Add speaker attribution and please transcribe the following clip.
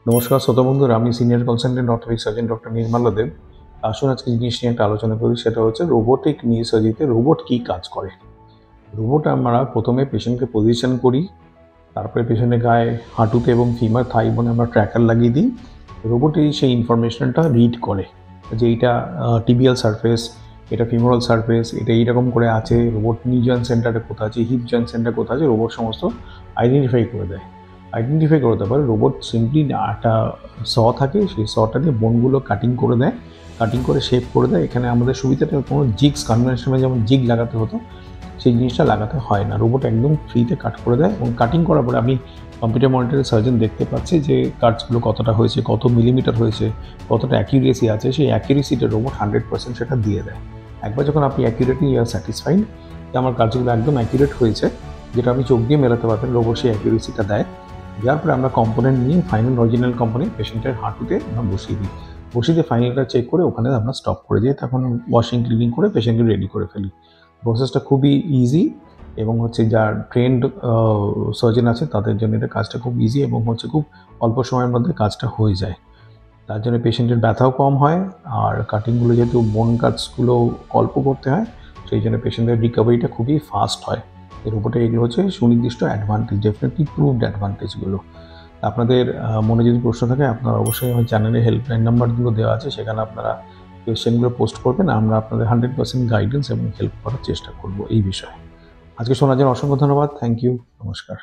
Speaker 1: নমস্কার শ্রোতা বন্ধুরা, আমি senior consultant orthopaedic surgeon doctor Nirmala Deb. আসুন আজকে জিনিস নিয়ে একটা আলোচনা করি, সেটা হচ্ছে রোবোটিক নি সার্জারিতে রোবট কী কাজ করে। রোবট আমরা প্রথমে পেশেন্টকে পজিশন করি, তারপরে পেশেন্টের গায়ে হাঁটুতে এবং ফিমার থাই বোনে আমরা ট্র্যাকার লাগিয়ে দিই। রোবটই সেই ইনফরমেশনটা রিড করে যে এইটা টিবিয়াল সারফেস, এটা ফিমোরাল সারফেস, এটা এইরকম করে আছে, রোবট নি জয়েন্ট সেন্টারে কোথায় আছে, হিপ জয়েন্ট সেন্টার কোথায় আছে, রোবট সমস্ত আইডেন্টিফাই করে দেয়। আইডেন্টিফাই করতে পারে রোবট সিম্পলি একটা থাকে, সেই সটা দিয়ে বোনগুলো কাটিং করে দেয়, কাটিং করে শেপ করে দেয়। এখানে আমাদের সুবিধাটা কোনো জিগস কনভেনশনে যেমন জিগ লাগাতে হতো সেই জিনিসটা লাগাতে হয় না, রোবট একদম ফ্রিতে কাট করে দেয়। এবং কাটিং করার পরে আপনি কম্পিউটার মনিটরে সার্জন দেখতে পাচ্ছে যে কাটসগুলো কতটা হয়েছে, কত মিলিমিটার হয়েছে, কতটা অ্যাকিউরেসি আছে, সেই অ্যাকিউরেসিটা রোবট 100% সেটা দিয়ে দেয়। একবার যখন আপনি অ্যাকিউরেটলি ইউ আর স্যাটিসফাইড যে আমার কাজগুলো একদম অ্যাকিউরেট হয়েছে, যেটা আপনি চোখ দিয়ে মেলাতে পারবেন, রোবট সেই অ্যাকিউরেসিটা দেয়। দেওয়ার পরে আমরা কম্পোনেন্ট নিয়ে ফাইনাল অরিজিনাল কম্পোনেন্ট পেশেন্টের হাঁটুতে আমরা বসিয়ে দিই। বসিয়ে দিয়ে ফাইনালটা চেক করে ওখানে আমরা স্টপ করে দিই, তখন ওয়াশিং ক্লিনিং করে পেশেন্টকে রেডি করে ফেলি। প্রসেসটা খুবই ইজি এবং যার ট্রেন্ড সার্জন আছে তাদের জন্য এটা কাজটা খুব ইজি এবং খুব অল্প সময়ের মধ্যে কাজটা হয়ে যায়। তার জন্য পেশেন্টের ব্যথাও কম হয়, আর কাটিংগুলো যেহেতু বোন কাটসগুলো অল্প করতে হয়, সেই জন্য পেশেন্টের রিকভারিটা খুবই ফাস্ট হয়। এর উপরে এগুলো হচ্ছে সুনির্দিষ্ট অ্যাডভান্টেজ, ডেফিনেটলি প্রুভড অ্যাডভান্টেজগুলো। আপনাদের মনে যদি প্রশ্ন থাকে, আপনারা অবশ্যই আমার চ্যানেলে হেল্পলাইন নাম্বারগুলো দেওয়া আছে, সেখানে আপনারা কোয়েশ্চেনগুলো পোস্ট করবেন। আমরা আপনাদের 100% গাইডেন্স এবং হেল্প করার চেষ্টা করব এই বিষয়ে। আজকে শোনার জন্য অসংখ্য ধন্যবাদ। Thank you. নমস্কার।